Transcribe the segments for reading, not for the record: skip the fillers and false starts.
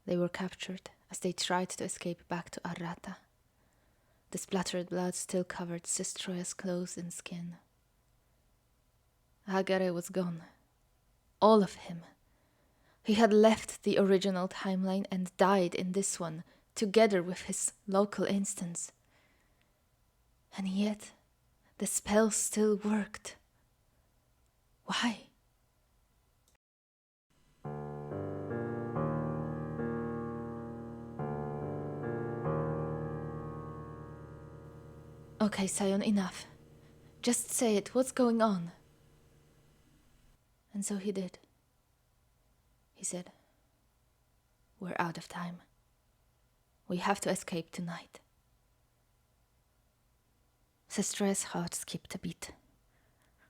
They were captured as they tried to escape back to Arrata. The splattered blood still covered Sistroya's clothes and skin. Agare was gone. All of him. He had left the original timeline and died in this one, together with his local instance. And yet, the spell still worked. Why? Okay, Sion, enough. Just say it. What's going on? And so he did. He said, "We're out of time. We have to escape tonight." Sistra's heart skipped a beat.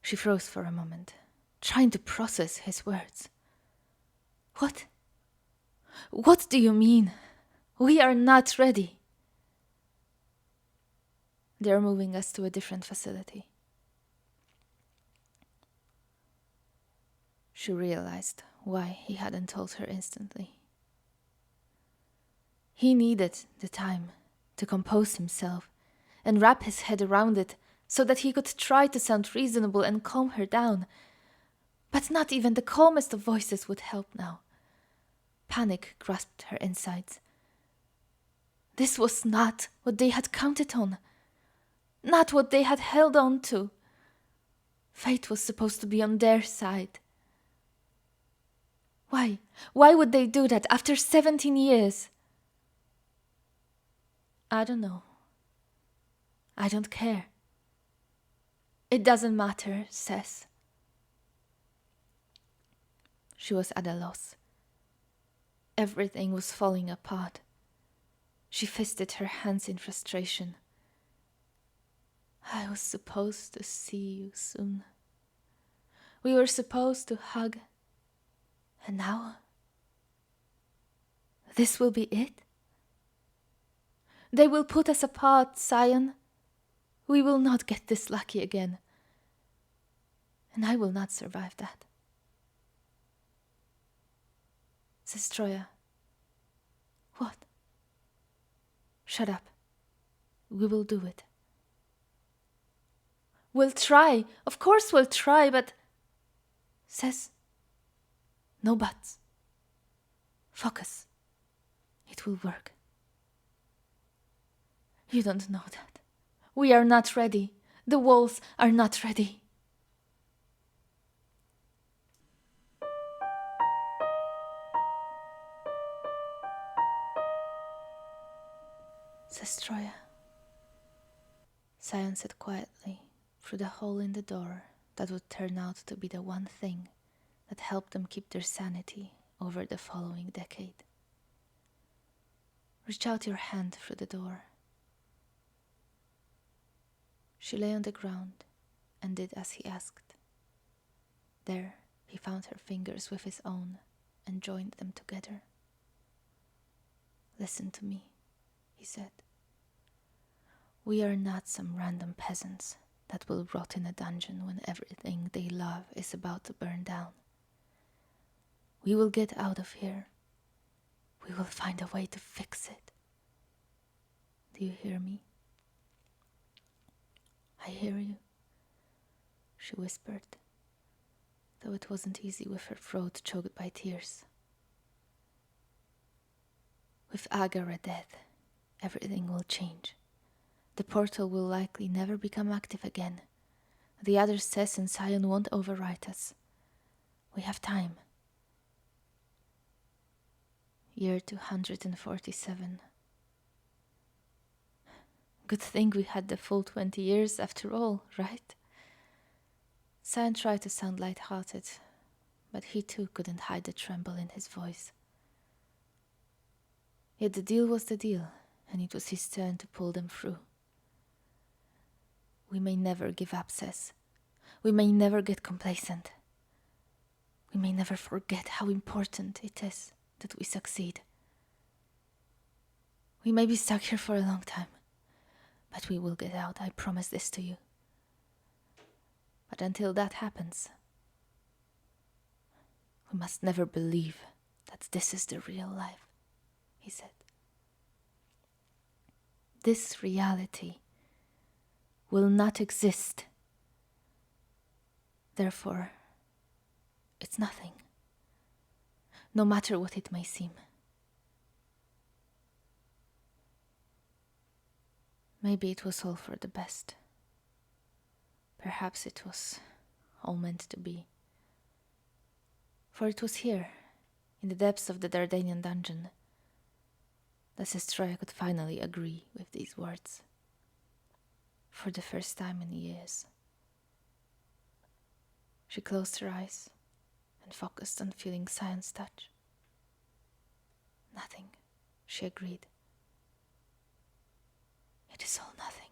She froze for a moment, trying to process his words. What? What do you mean? We are not ready. They're moving us to a different facility. She realized why he hadn't told her instantly. He needed the time to compose himself and wrap his head around it so that he could try to sound reasonable and calm her down. But not even the calmest of voices would help now. Panic grasped her insides. This was not what they had counted on. Not what they had held on to. Fate was supposed to be on their side. Why? Why would they do that after 17 years? I don't know. I don't care. It doesn't matter, Sess. She was at a loss. Everything was falling apart. She fisted her hands in frustration. I was supposed to see you soon. We were supposed to hug. And now? This will be it? They will put us apart, Sion. We will not get this lucky again. And I will not survive that. Sistroya. What? Shut up. We will do it. We'll try. Of course we'll try, but... Says... No buts. Focus. It will work. You don't know that. We are not ready. The walls are not ready. Sistroya. Sion said quietly through the hole in the door that would turn out to be the one thing that helped them keep their sanity over the following decade. Reach out your hand through the door. She lay on the ground and did as he asked. There, he found her fingers with his own and joined them together. Listen to me, he said. We are not some random peasants that will rot in a dungeon when everything they love is about to burn down. We will get out of here. We will find a way to fix it. Do you hear me? I hear you, she whispered, though it wasn't easy with her throat choked by tears. With Agare dead, everything will change. The portal will likely never become active again. The other Sess and Sion won't overwrite us. We have time. Year 247. Good thing we had the full 20 years after all, right? Sion tried to sound light-hearted, but he too couldn't hide the tremble in his voice. Yet the deal was the deal, and it was his turn to pull them through. We may never give up, Sess. We may never get complacent. We may never forget how important it is that we succeed. We may be stuck here for a long time, but we will get out, I promise this to you. But until that happens, we must never believe that this is the real life. he said. This reality will not exist. Therefore, it's nothing, no matter what it may seem. Maybe it was all for the best. Perhaps it was all meant to be. For it was here, in the depths of the Dardanian dungeon, that Sestroya could finally agree with these words. For the first time in years. She closed her eyes and focused on feeling Sion's touch. Nothing, she agreed. It is all nothing.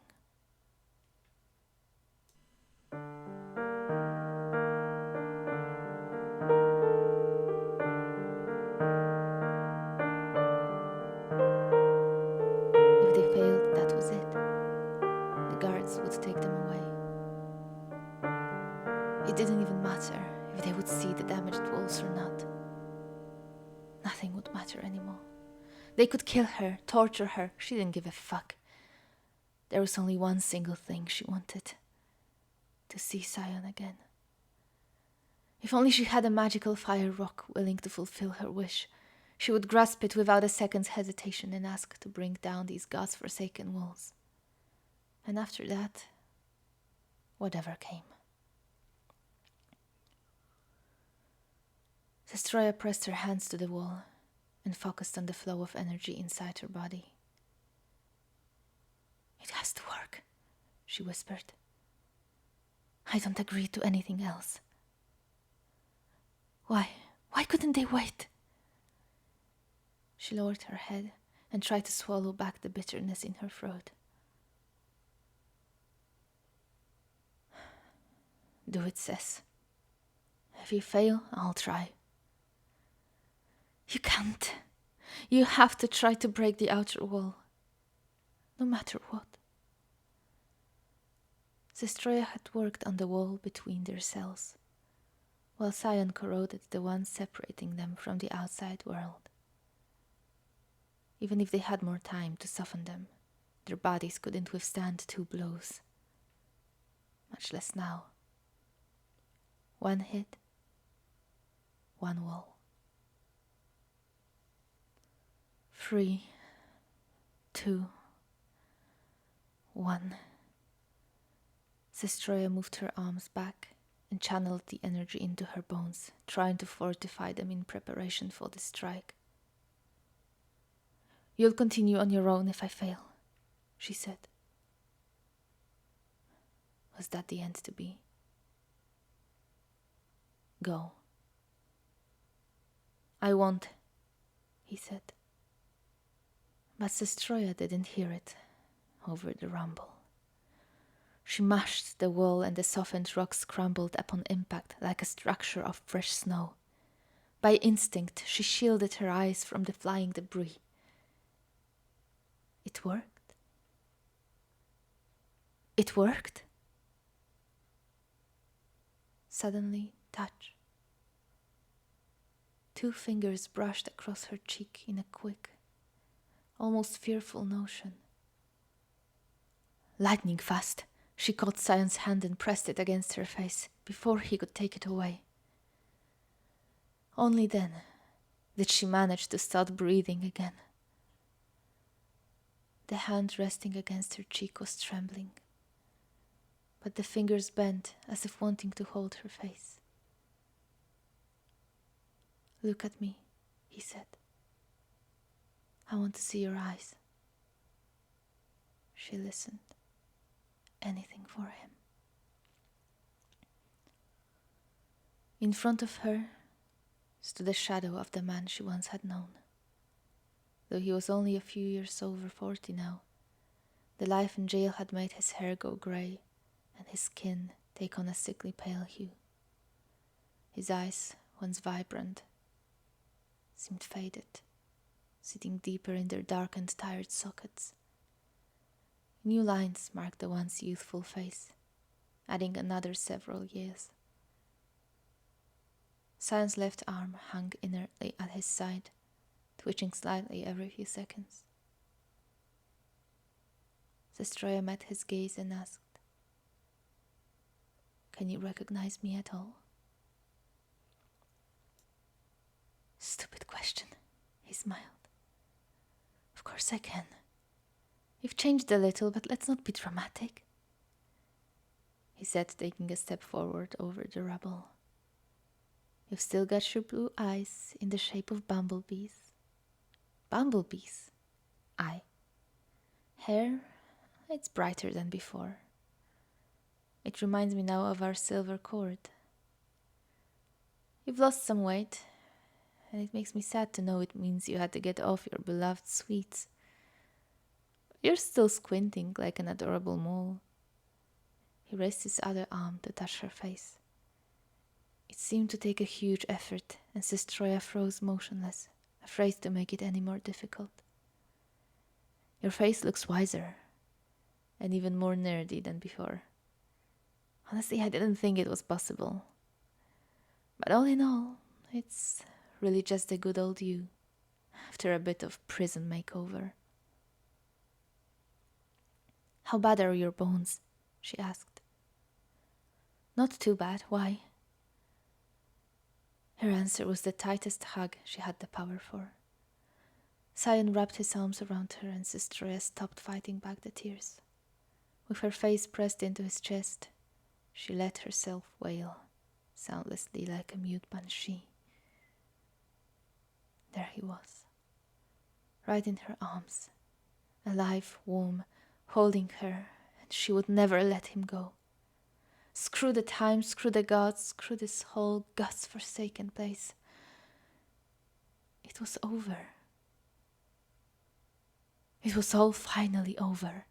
If they failed, that was it. The guards would take them away. It didn't even matter if they would see the damaged walls or not. Nothing would matter anymore. They could kill her, torture her. She didn't give a fuck. There was only one single thing she wanted. To see Sion again. If only she had a magical fire rock willing to fulfill her wish, she would grasp it without a second's hesitation and ask to bring down these god's-forsaken walls. And after that, whatever came. Sestroya pressed her hands to the wall and focused on the flow of energy inside her body. It has to work, she whispered. I don't agree to anything else. Why? Why couldn't they wait? She lowered her head and tried to swallow back the bitterness in her throat. Do it, Ses. If you fail, I'll try. You can't. You have to try to break the outer wall. No matter what. Sestroya had worked on the wall between their cells, while Sion corroded the one separating them from the outside world. Even if they had more time to soften them, their bodies couldn't withstand 2 blows. Much less now. 1 hit, 1 wall. 3, 2, 1. Sestroya moved her arms back and channeled the energy into her bones, trying to fortify them in preparation for the strike. You'll continue on your own if I fail, she said. Was that the end to be? Go. I won't, he said. But Sestroya didn't hear it over the rumble. She mashed the wall and the softened rocks crumbled upon impact like a structure of fresh snow. By instinct, she shielded her eyes from the flying debris. It worked. It worked. Suddenly, touch. 2 fingers brushed across her cheek in a quick, almost fearful motion. Lightning fast, she caught Sion's hand and pressed it against her face before he could take it away. Only then did she manage to start breathing again. The hand resting against her cheek was trembling, but the fingers bent as if wanting to hold her face. Look at me, he said. I want to see your eyes. She listened. Anything for him. In front of her stood the shadow of the man she once had known. Though he was only a few years over 40 now, the life in jail had made his hair go grey and his skin take on a sickly pale hue. His eyes, once vibrant, seemed faded, sitting deeper in their dark and tired sockets. New lines marked the once youthful face, adding another several years. Sion's left arm hung inertly at his side, twitching slightly every few seconds. Zestroya met his gaze and asked, "Can you recognize me at all?" "Stupid question," he smiled. "Of course I can. You've changed a little, but let's not be dramatic," he said, taking a step forward over the rubble. "You've still got your blue eyes in the shape of bumblebees." "Bumblebees?" "Aye. Hair, it's brighter than before. It reminds me now of our silver cord. You've lost some weight, and it makes me sad to know it means you had to get off your beloved sweets. You're still squinting like an adorable mole." He raised his other arm to touch her face. It seemed to take a huge effort, and Zestroya froze motionless, afraid to make it any more difficult. "Your face looks wiser, and even more nerdy than before. Honestly, I didn't think it was possible. But all in all, it's really just the good old you, after a bit of prison makeover." "How bad are your bones?" she asked. "Not too bad. Why?" Her answer was the tightest hug she had the power for. Sion wrapped his arms around her, and Zestroya stopped fighting back the tears. With her face pressed into his chest, she let herself wail, soundlessly like a mute banshee. There he was, right in her arms, alive, warm, holding her, and she would never let him go. Screw the time, screw the gods, screw this whole god's-forsaken place. It was over. It was all finally over.